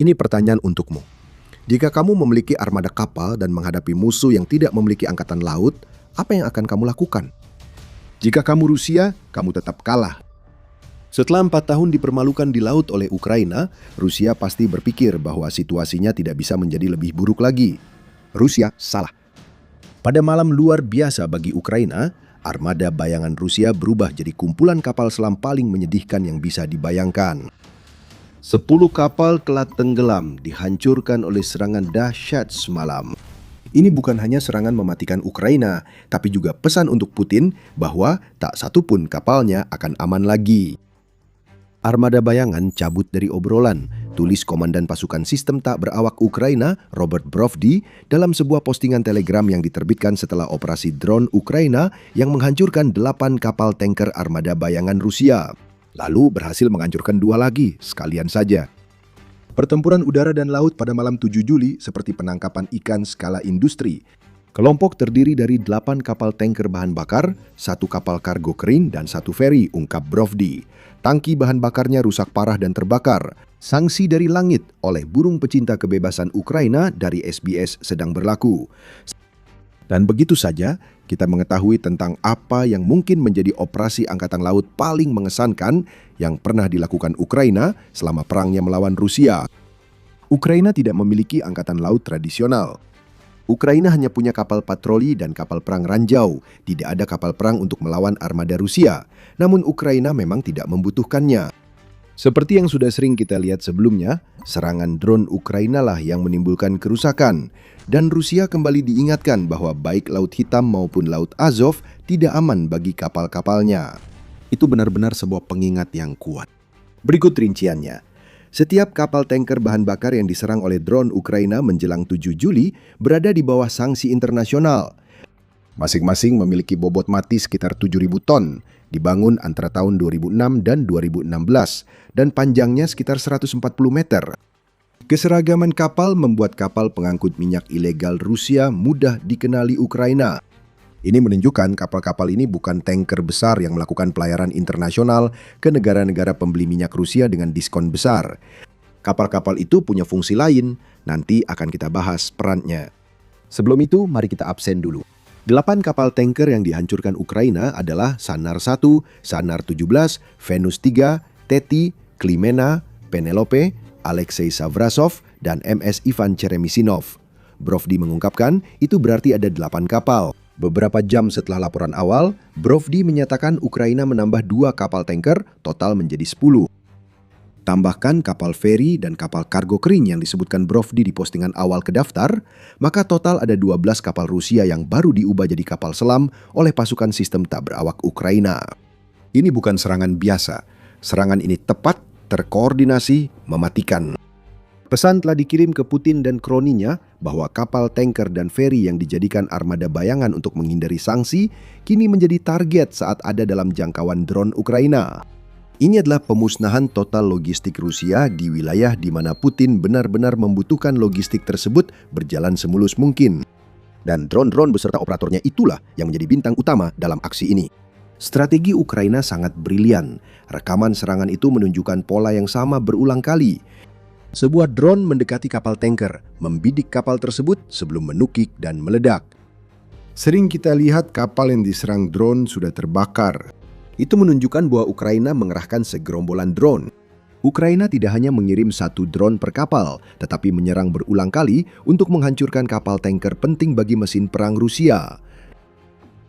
Ini pertanyaan untukmu. Jika kamu memiliki armada kapal dan menghadapi musuh yang tidak memiliki angkatan laut, apa yang akan kamu lakukan? Jika kamu Rusia, kamu tetap kalah. Setelah 4 tahun dipermalukan di laut oleh Ukraina, Rusia pasti berpikir bahwa situasinya tidak bisa menjadi lebih buruk lagi. Rusia salah. Pada malam luar biasa bagi Ukraina, armada bayangan Rusia berubah jadi kumpulan kapal selam paling menyedihkan yang bisa dibayangkan. 10 kapal telah tenggelam dihancurkan oleh serangan dahsyat semalam. Ini bukan hanya serangan mematikan Ukraina, tapi juga pesan untuk Putin bahwa tak satu pun kapalnya akan aman lagi. Armada bayangan cabut dari obrolan, tulis Komandan Pasukan Sistem Tak Berawak Ukraina, Robert Brovdi, dalam sebuah postingan Telegram yang diterbitkan setelah operasi drone Ukraina yang menghancurkan 8 kapal tanker armada bayangan Rusia. Lalu berhasil menghancurkan 2 lagi, sekalian saja. Pertempuran udara dan laut pada malam 7 Juli seperti penangkapan ikan skala industri. Kelompok terdiri dari 8 kapal tanker bahan bakar, 1 kapal kargo kering, dan 1 feri, ungkap Brovdi. Tangki bahan bakarnya rusak parah dan terbakar. Sanksi dari langit oleh burung pecinta kebebasan Ukraina dari SBS sedang berlaku. Dan begitu saja, kita mengetahui tentang apa yang mungkin menjadi operasi angkatan laut paling mengesankan yang pernah dilakukan Ukraina selama perangnya melawan Rusia. Ukraina tidak memiliki angkatan laut tradisional. Ukraina hanya punya kapal patroli dan kapal perang ranjau. Tidak ada kapal perang untuk melawan armada Rusia. Namun Ukraina memang tidak membutuhkannya. Seperti yang sudah sering kita lihat sebelumnya, serangan drone Ukraina lah yang menimbulkan kerusakan. Dan Rusia kembali diingatkan bahwa baik Laut Hitam maupun Laut Azov tidak aman bagi kapal-kapalnya. Itu benar-benar sebuah pengingat yang kuat. Berikut rinciannya. Setiap kapal tanker bahan bakar yang diserang oleh drone Ukraina menjelang 7 Juli berada di bawah sanksi internasional. Masing-masing memiliki bobot mati sekitar 7.000 ton, dibangun antara tahun 2006 dan 2016, dan panjangnya sekitar 140 meter. Keseragaman kapal membuat kapal pengangkut minyak ilegal Rusia mudah dikenali Ukraina. Ini menunjukkan kapal-kapal ini bukan tanker besar yang melakukan pelayaran internasional ke negara-negara pembeli minyak Rusia dengan diskon besar. Kapal-kapal itu punya fungsi lain, nanti akan kita bahas perannya. Sebelum itu, mari kita absen dulu. 8 kapal tanker yang dihancurkan Ukraina adalah Sanar 1, Sanar 17, Venus 3, Teti, Klimena, Penelope, Alexei Savrasov, dan MS Ivan Cheremisinov. Brovdi mengungkapkan itu berarti ada 8 kapal. Beberapa jam setelah laporan awal, Brovdi menyatakan Ukraina menambah 2 kapal tanker, total menjadi 10. Tambahkan kapal feri dan kapal kargo kering yang disebutkan Brovdi di postingan awal ke daftar, maka total ada 12 kapal Rusia yang baru diubah jadi kapal selam oleh pasukan sistem tak berawak Ukraina. Ini bukan serangan biasa. Serangan ini tepat, terkoordinasi, mematikan. Pesan telah dikirim ke Putin dan kroninya bahwa kapal tanker dan feri yang dijadikan armada bayangan untuk menghindari sanksi kini menjadi target saat ada dalam jangkauan drone Ukraina. Ini adalah pemusnahan total logistik Rusia di wilayah di mana Putin benar-benar membutuhkan logistik tersebut berjalan semulus mungkin. Dan drone-drone beserta operatornya itulah yang menjadi bintang utama dalam aksi ini. Strategi Ukraina sangat brilian. Rekaman serangan itu menunjukkan pola yang sama berulang kali. Sebuah drone mendekati kapal tanker, membidik kapal tersebut sebelum menukik dan meledak. Sering kita lihat kapal yang diserang drone sudah terbakar. Itu menunjukkan bahwa Ukraina mengerahkan segerombolan drone. Ukraina tidak hanya mengirim 1 drone per kapal, tetapi menyerang berulang kali untuk menghancurkan kapal tanker penting bagi mesin perang Rusia.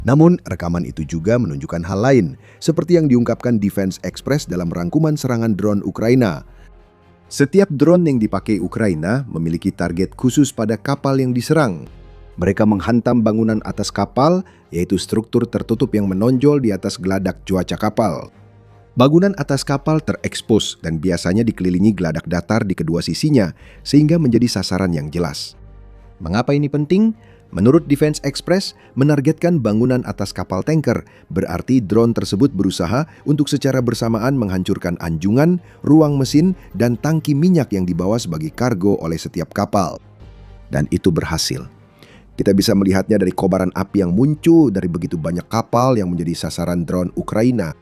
Namun, rekaman itu juga menunjukkan hal lain, seperti yang diungkapkan Defense Express dalam rangkuman serangan drone Ukraina. Setiap drone yang dipakai Ukraina memiliki target khusus pada kapal yang diserang. Mereka menghantam bangunan atas kapal, yaitu struktur tertutup yang menonjol di atas geladak cuaca kapal. Bangunan atas kapal terekspos dan biasanya dikelilingi geladak datar di kedua sisinya, sehingga menjadi sasaran yang jelas. Mengapa ini penting? Menurut Defense Express, menargetkan bangunan atas kapal tanker, berarti drone tersebut berusaha untuk secara bersamaan menghancurkan anjungan, ruang mesin, dan tangki minyak yang dibawa sebagai kargo oleh setiap kapal. Dan itu berhasil. Kita bisa melihatnya dari kobaran api yang muncul dari begitu banyak kapal yang menjadi sasaran drone Ukraina.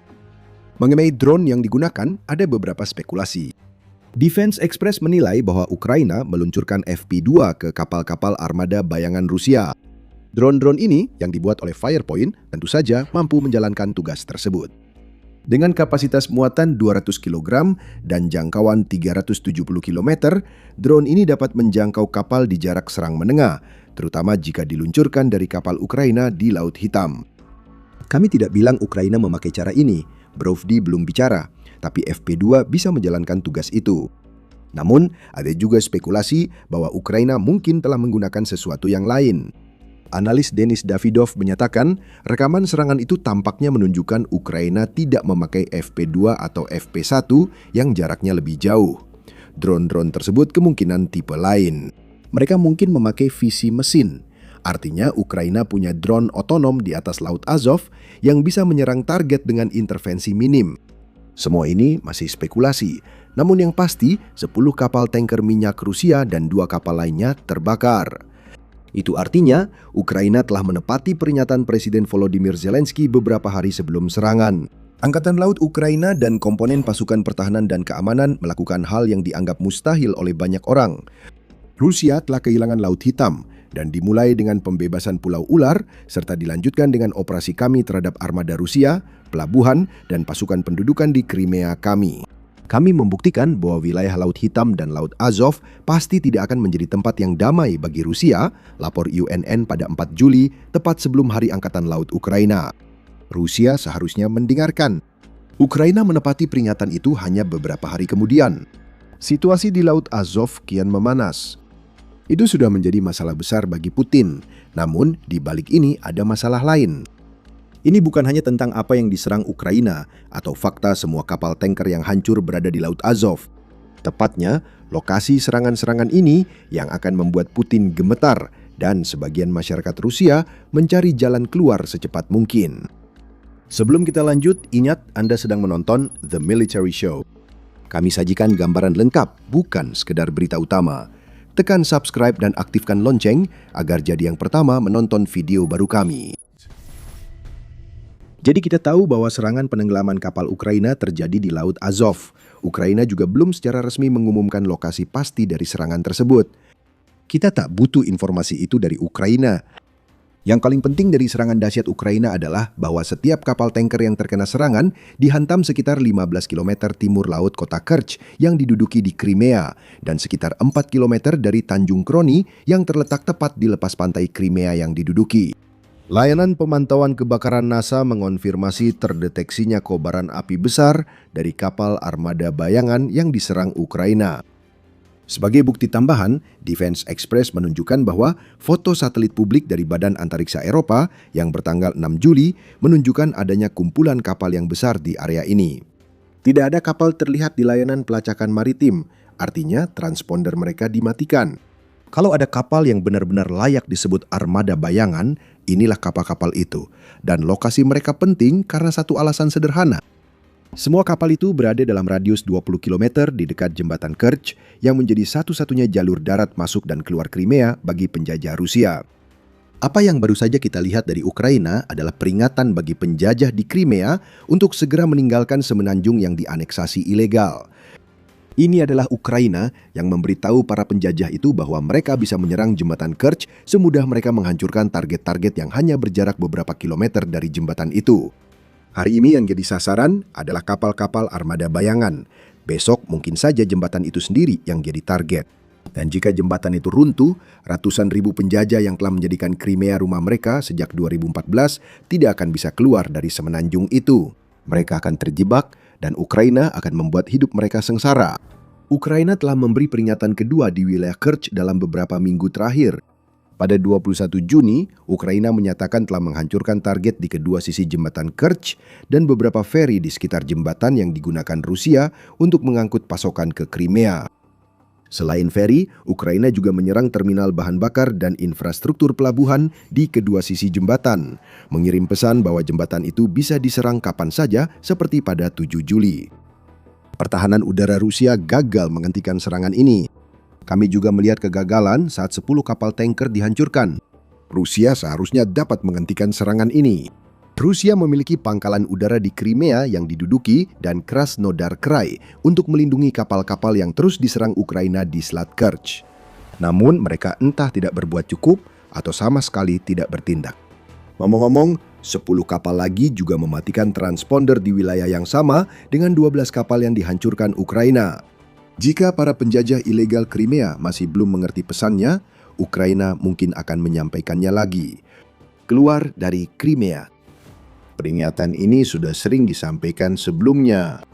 Mengenai drone yang digunakan, ada beberapa spekulasi. Defense Express menilai bahwa Ukraina meluncurkan FP2 ke kapal-kapal armada bayangan Rusia. Drone-drone ini yang dibuat oleh Firepoint tentu saja mampu menjalankan tugas tersebut. Dengan kapasitas muatan 200 kg dan jangkauan 370 km, drone ini dapat menjangkau kapal di jarak serang menengah, terutama jika diluncurkan dari kapal Ukraina di Laut Hitam. Kami tidak bilang Ukraina memakai cara ini, Brovdi belum bicara, tapi FP2 bisa menjalankan tugas itu. Namun, ada juga spekulasi bahwa Ukraina mungkin telah menggunakan sesuatu yang lain. Analis Denis Davidov menyatakan, rekaman serangan itu tampaknya menunjukkan Ukraina tidak memakai FP2 atau FP1 yang jaraknya lebih jauh. Drone-drone tersebut kemungkinan tipe lain. Mereka mungkin memakai visi mesin. Artinya, Ukraina punya drone otonom di atas Laut Azov yang bisa menyerang target dengan intervensi minim. Semua ini masih spekulasi, namun yang pasti 10 kapal tanker minyak Rusia dan 2 kapal lainnya terbakar. Itu artinya Ukraina telah menepati pernyataan Presiden Volodymyr Zelensky beberapa hari sebelum serangan. Angkatan Laut Ukraina dan komponen pasukan pertahanan dan keamanan melakukan hal yang dianggap mustahil oleh banyak orang. Rusia telah kehilangan Laut Hitam dan dimulai dengan pembebasan Pulau Ular serta dilanjutkan dengan operasi kami terhadap armada Rusia, pelabuhan, dan pasukan pendudukan di Crimea kami. Kami membuktikan bahwa wilayah Laut Hitam dan Laut Azov pasti tidak akan menjadi tempat yang damai bagi Rusia, lapor UNN pada 4 Juli, tepat sebelum Hari Angkatan Laut Ukraina. Rusia seharusnya mendengarkan. Ukraina menepati peringatan itu hanya beberapa hari kemudian. Situasi di Laut Azov kian memanas. Itu sudah menjadi masalah besar bagi Putin. Namun, di balik ini ada masalah lain. Ini bukan hanya tentang apa yang diserang Ukraina atau fakta semua kapal tanker yang hancur berada di Laut Azov. Tepatnya, lokasi serangan-serangan ini yang akan membuat Putin gemetar dan sebagian masyarakat Rusia mencari jalan keluar secepat mungkin. Sebelum kita lanjut, ingat Anda sedang menonton The Military Show. Kami sajikan gambaran lengkap, bukan sekedar berita utama. Tekan subscribe dan aktifkan lonceng agar jadi yang pertama menonton video baru kami. Jadi kita tahu bahwa serangan penenggelaman kapal Ukraina terjadi di Laut Azov. Ukraina juga belum secara resmi mengumumkan lokasi pasti dari serangan tersebut. Kita tak butuh informasi itu dari Ukraina. Yang paling penting dari serangan dahsyat Ukraina adalah bahwa setiap kapal tanker yang terkena serangan dihantam sekitar 15 km timur laut kota Kerch yang diduduki di Crimea dan sekitar 4 km dari Tanjung Kroni yang terletak tepat di lepas pantai Crimea yang diduduki. Layanan pemantauan kebakaran NASA mengonfirmasi terdeteksinya kobaran api besar dari kapal armada bayangan yang diserang Ukraina. Sebagai bukti tambahan, Defense Express menunjukkan bahwa foto satelit publik dari Badan Antariksa Eropa yang bertanggal 6 Juli menunjukkan adanya kumpulan kapal yang besar di area ini. Tidak ada kapal terlihat di layanan pelacakan maritim, artinya transponder mereka dimatikan. Kalau ada kapal yang benar-benar layak disebut armada bayangan, inilah kapal-kapal itu. Dan lokasi mereka penting karena satu alasan sederhana. Semua kapal itu berada dalam radius 20 km di dekat jembatan Kerch yang menjadi satu-satunya jalur darat masuk dan keluar Crimea bagi penjajah Rusia. Apa yang baru saja kita lihat dari Ukraina adalah peringatan bagi penjajah di Crimea untuk segera meninggalkan semenanjung yang dianeksasi ilegal. Ini adalah Ukraina yang memberitahu para penjajah itu bahwa mereka bisa menyerang jembatan Kerch semudah mereka menghancurkan target-target yang hanya berjarak beberapa kilometer dari jembatan itu. Hari ini yang jadi sasaran adalah kapal-kapal armada bayangan. Besok mungkin saja jembatan itu sendiri yang jadi target. Dan jika jembatan itu runtuh, ratusan ribu penjajah yang telah menjadikan Crimea rumah mereka sejak 2014 tidak akan bisa keluar dari semenanjung itu. Mereka akan terjebak dan Ukraina akan membuat hidup mereka sengsara. Ukraina telah memberi peringatan kedua di wilayah Kerch dalam beberapa minggu terakhir. Pada 21 Juni, Ukraina menyatakan telah menghancurkan target di kedua sisi jembatan Kerch dan beberapa feri di sekitar jembatan yang digunakan Rusia untuk mengangkut pasokan ke Crimea. Selain feri, Ukraina juga menyerang terminal bahan bakar dan infrastruktur pelabuhan di kedua sisi jembatan, mengirim pesan bahwa jembatan itu bisa diserang kapan saja seperti pada 7 Juli. Pertahanan udara Rusia gagal menghentikan serangan ini. Kami juga melihat kegagalan saat 10 kapal tanker dihancurkan. Rusia seharusnya dapat menghentikan serangan ini. Rusia memiliki pangkalan udara di Crimea yang diduduki dan Krasnodar Krai untuk melindungi kapal-kapal yang terus diserang Ukraina di Selat Kerch. Namun mereka entah tidak berbuat cukup atau sama sekali tidak bertindak. Ngomong-ngomong, 10 kapal lagi juga mematikan transponder di wilayah yang sama dengan 12 kapal yang dihancurkan Ukraina. Jika para penjajah ilegal Crimea masih belum mengerti pesannya, Ukraina mungkin akan menyampaikannya lagi. Keluar dari Crimea. Peringatan ini sudah sering disampaikan sebelumnya.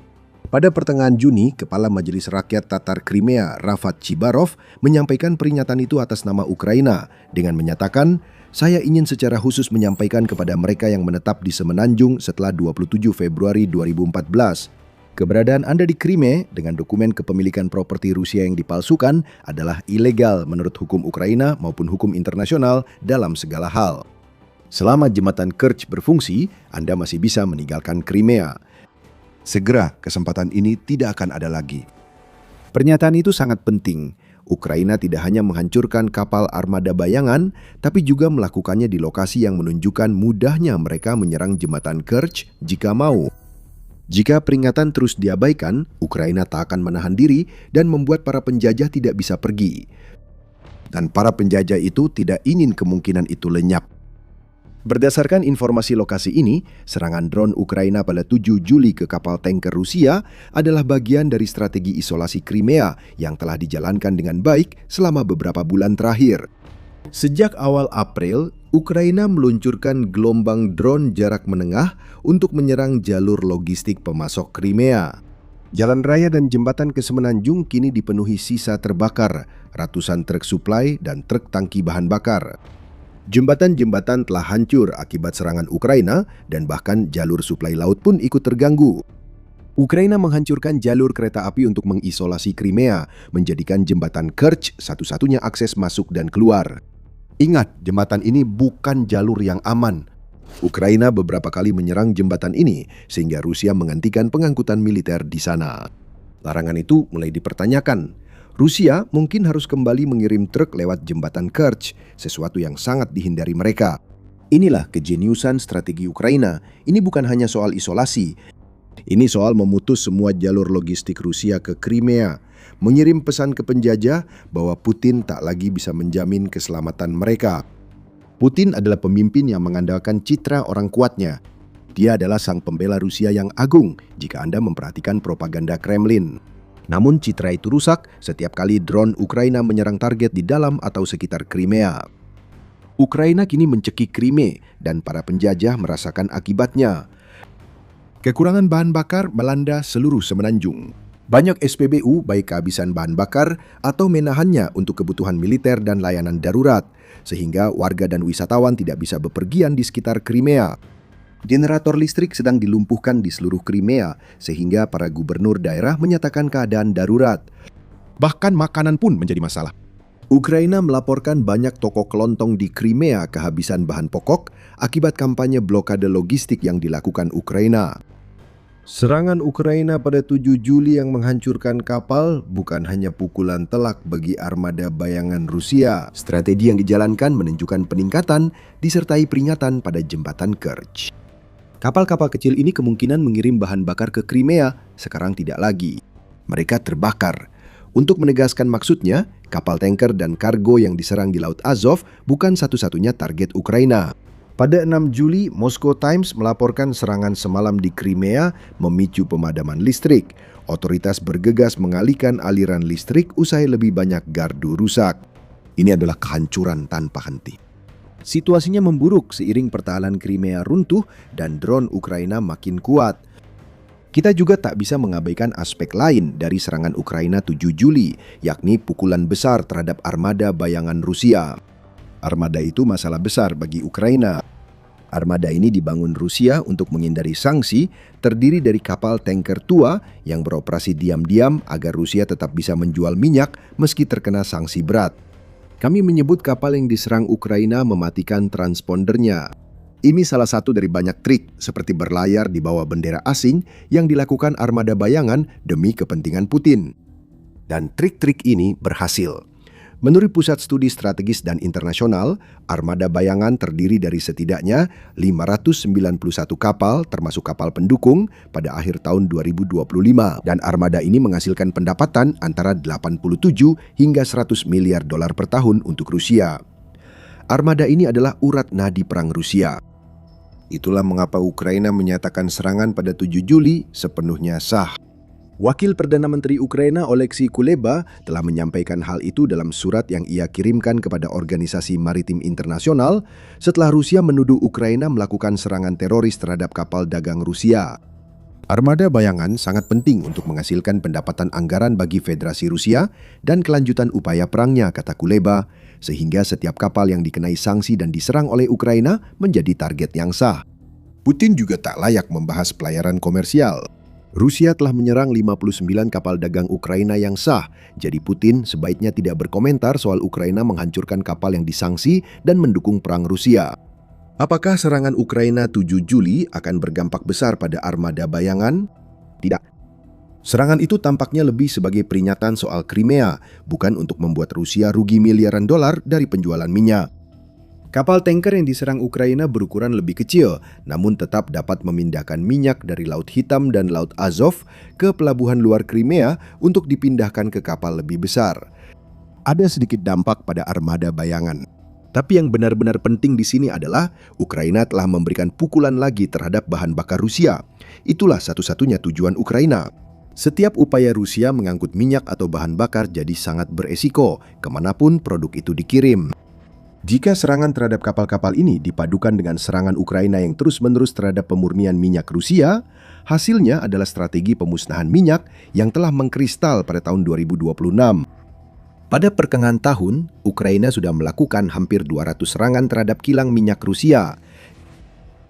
Pada pertengahan Juni, Kepala Majelis Rakyat Tatar Crimea, Rafat Chibarov, menyampaikan peringatan itu atas nama Ukraina dengan menyatakan, "Saya ingin secara khusus menyampaikan kepada mereka yang menetap di Semenanjung setelah 27 Februari 2014. Keberadaan Anda di Crimea dengan dokumen kepemilikan properti Rusia yang dipalsukan adalah ilegal menurut hukum Ukraina maupun hukum internasional dalam segala hal. Selama jembatan Kerch berfungsi, Anda masih bisa meninggalkan Crimea. Segera kesempatan ini tidak akan ada lagi." Pernyataan itu sangat penting. Ukraina tidak hanya menghancurkan kapal armada bayangan, tapi juga melakukannya di lokasi yang menunjukkan mudahnya mereka menyerang jembatan Kerch jika mau. Jika peringatan terus diabaikan, Ukraina tak akan menahan diri dan membuat para penjajah tidak bisa pergi. Dan para penjajah itu tidak ingin kemungkinan itu lenyap. Berdasarkan informasi lokasi ini, serangan drone Ukraina pada 7 Juli ke kapal tanker Rusia adalah bagian dari strategi isolasi Crimea yang telah dijalankan dengan baik selama beberapa bulan terakhir. Sejak awal April, Ukraina meluncurkan gelombang drone jarak menengah untuk menyerang jalur logistik pemasok Crimea. Jalan raya dan jembatan ke Semenanjung kini dipenuhi sisa terbakar, ratusan truk suplai dan truk tangki bahan bakar. Jembatan-jembatan telah hancur akibat serangan Ukraina dan bahkan jalur suplai laut pun ikut terganggu. Ukraina menghancurkan jalur kereta api untuk mengisolasi Crimea, menjadikan jembatan Kerch satu-satunya akses masuk dan keluar. Ingat, jembatan ini bukan jalur yang aman. Ukraina beberapa kali menyerang jembatan ini sehingga Rusia menghentikan pengangkutan militer di sana. Larangan itu mulai dipertanyakan. Rusia mungkin harus kembali mengirim truk lewat jembatan Kerch, sesuatu yang sangat dihindari mereka. Inilah kejeniusan strategi Ukraina. Ini bukan hanya soal isolasi. Ini soal memutus semua jalur logistik Rusia ke Crimea, mengirim pesan ke penjajah bahwa Putin tak lagi bisa menjamin keselamatan mereka. Putin adalah pemimpin yang mengandalkan citra orang kuatnya. Dia adalah sang pembela Rusia yang agung jika Anda memperhatikan propaganda Kremlin. Namun citra itu rusak setiap kali drone Ukraina menyerang target di dalam atau sekitar Crimea. Ukraina kini mencekik Crimea dan para penjajah merasakan akibatnya. Kekurangan bahan bakar melanda seluruh Semenanjung. Banyak SPBU baik kehabisan bahan bakar atau menahannya untuk kebutuhan militer dan layanan darurat, sehingga warga dan wisatawan tidak bisa bepergian di sekitar Crimea. Generator listrik sedang dilumpuhkan di seluruh Crimea, sehingga para gubernur daerah menyatakan keadaan darurat. Bahkan makanan pun menjadi masalah. Ukraina melaporkan banyak toko kelontong di Crimea kehabisan bahan pokok akibat kampanye blokade logistik yang dilakukan Ukraina. Serangan Ukraina pada 7 Juli yang menghancurkan kapal bukan hanya pukulan telak bagi armada bayangan Rusia. Strategi yang dijalankan menunjukkan peningkatan disertai peringatan pada jembatan Kerch. Kapal-kapal kecil ini kemungkinan mengirim bahan bakar ke Crimea, sekarang tidak lagi. Mereka terbakar. Untuk menegaskan maksudnya, kapal tanker dan kargo yang diserang di Laut Azov bukan satu-satunya target Ukraina. Pada 6 Juli, Moscow Times melaporkan serangan semalam di Crimea memicu pemadaman listrik. Otoritas bergegas mengalihkan aliran listrik usai lebih banyak gardu rusak. Ini adalah kehancuran tanpa henti. Situasinya memburuk seiring pertahanan Crimea runtuh dan drone Ukraina makin kuat. Kita juga tak bisa mengabaikan aspek lain dari serangan Ukraina 7 Juli, yakni pukulan besar terhadap armada bayangan Rusia. Armada itu masalah besar bagi Ukraina. Armada ini dibangun Rusia untuk menghindari sanksi, terdiri dari kapal tanker tua yang beroperasi diam-diam agar Rusia tetap bisa menjual minyak meski terkena sanksi berat. Kami menyebut kapal yang diserang Ukraina mematikan transpondernya. Ini salah satu dari banyak trik seperti berlayar di bawah bendera asing yang dilakukan armada bayangan demi kepentingan Putin. Dan trik-trik ini berhasil. Menurut Pusat Studi Strategis dan Internasional, armada bayangan terdiri dari setidaknya 591 kapal termasuk kapal pendukung pada akhir tahun 2025 dan armada ini menghasilkan pendapatan antara 87 hingga 100 miliar dolar per tahun untuk Rusia. Armada ini adalah urat nadi perang Rusia. Itulah mengapa Ukraina menyatakan serangan pada 7 Juli sepenuhnya sah. Wakil Perdana Menteri Ukraina Oleksiy Kuleba telah menyampaikan hal itu dalam surat yang ia kirimkan kepada Organisasi Maritim Internasional setelah Rusia menuduh Ukraina melakukan serangan teroris terhadap kapal dagang Rusia. Armada bayangan sangat penting untuk menghasilkan pendapatan anggaran bagi Federasi Rusia dan kelanjutan upaya perangnya, kata Kuleba, sehingga setiap kapal yang dikenai sanksi dan diserang oleh Ukraina menjadi target yang sah. Putin juga tak layak membahas pelayaran komersial. Rusia telah menyerang 59 kapal dagang Ukraina yang sah, jadi Putin sebaiknya tidak berkomentar soal Ukraina menghancurkan kapal yang disanksi dan mendukung perang Rusia. Apakah serangan Ukraina 7 Juli akan berdampak besar pada armada bayangan? Tidak. Serangan itu tampaknya lebih sebagai peringatan soal Crimea, bukan untuk membuat Rusia rugi miliaran dolar dari penjualan minyak. Kapal tanker yang diserang Ukraina berukuran lebih kecil, namun tetap dapat memindahkan minyak dari Laut Hitam dan Laut Azov ke pelabuhan luar Crimea untuk dipindahkan ke kapal lebih besar. Ada sedikit dampak pada armada bayangan. Tapi yang benar-benar penting di sini adalah Ukraina telah memberikan pukulan lagi terhadap bahan bakar Rusia. Itulah satu-satunya tujuan Ukraina. Setiap upaya Rusia mengangkut minyak atau bahan bakar jadi sangat beresiko kemanapun produk itu dikirim. Jika serangan terhadap kapal-kapal ini dipadukan dengan serangan Ukraina yang terus-menerus terhadap pemurnian minyak Rusia, hasilnya adalah strategi pemusnahan minyak yang telah mengkristal pada tahun 2026. Pada pertengahan tahun, Ukraina sudah melakukan hampir 200 serangan terhadap kilang minyak Rusia.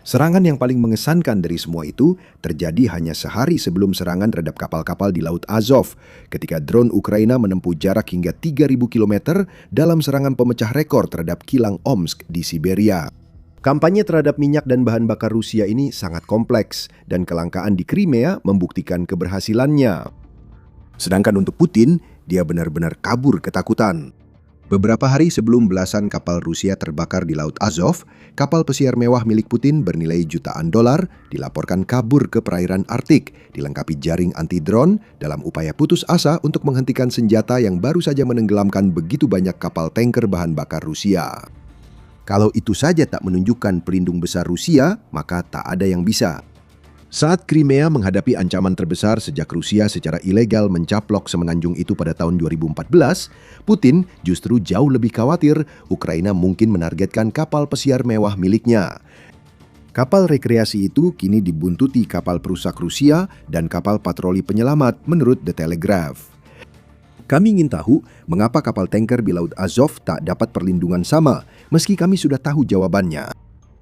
Serangan yang paling mengesankan dari semua itu terjadi hanya sehari sebelum serangan terhadap kapal-kapal di Laut Azov, ketika drone Ukraina menempuh jarak hingga 3.000 km dalam serangan pemecah rekor terhadap kilang Omsk di Siberia. Kampanye terhadap minyak dan bahan bakar Rusia ini sangat kompleks, dan kelangkaan di Crimea membuktikan keberhasilannya. Sedangkan untuk Putin, dia benar-benar kabur ketakutan. Beberapa hari sebelum belasan kapal Rusia terbakar di Laut Azov, kapal pesiar mewah milik Putin bernilai jutaan dolar dilaporkan kabur ke perairan Arktik, dilengkapi jaring anti-drone dalam upaya putus asa untuk menghentikan senjata yang baru saja menenggelamkan begitu banyak kapal tanker bahan bakar Rusia. Kalau itu saja tak menunjukkan pelindung besar Rusia, maka tak ada yang bisa. Saat Crimea menghadapi ancaman terbesar sejak Rusia secara ilegal mencaplok semenanjung itu pada tahun 2014, Putin justru jauh lebih khawatir Ukraina mungkin menargetkan kapal pesiar mewah miliknya. Kapal rekreasi itu kini dibuntuti kapal perusak Rusia dan kapal patroli penyelamat menurut The Telegraph. Kami ingin tahu mengapa kapal tanker di Laut Azov tak dapat perlindungan sama, meski kami sudah tahu jawabannya.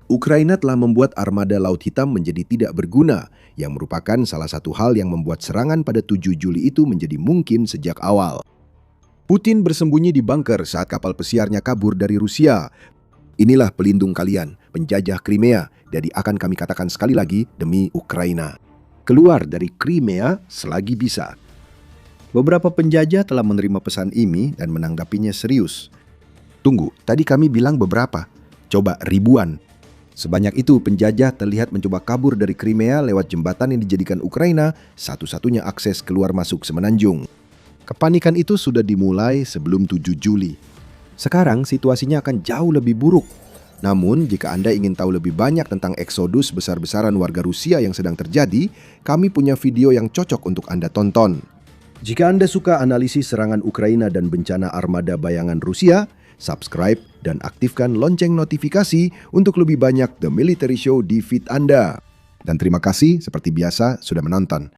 Ukraina telah membuat armada Laut Hitam menjadi tidak berguna, yang merupakan salah satu hal yang membuat serangan pada 7 Juli itu menjadi mungkin sejak awal. Putin bersembunyi di bunker saat kapal pesiarnya kabur dari Rusia. Inilah pelindung kalian, penjajah Crimea, jadi akan kami katakan sekali lagi demi Ukraina. Keluar dari Crimea selagi bisa. Beberapa penjajah telah menerima pesan ini dan menanggapinya serius. Tunggu, tadi kami bilang beberapa. Coba ribuan. Sebanyak itu, penjajah terlihat mencoba kabur dari Crimea lewat jembatan yang dijadikan Ukraina satu-satunya akses keluar masuk semenanjung. Kepanikan itu sudah dimulai sebelum 7 Juli. Sekarang situasinya akan jauh lebih buruk. Namun, jika Anda ingin tahu lebih banyak tentang eksodus besar-besaran warga Rusia yang sedang terjadi, kami punya video yang cocok untuk Anda tonton. Jika Anda suka analisis serangan Ukraina dan bencana armada bayangan Rusia, subscribe dan aktifkan lonceng notifikasi untuk lebih banyak The Military Show di feed Anda. Dan terima kasih seperti biasa sudah menonton.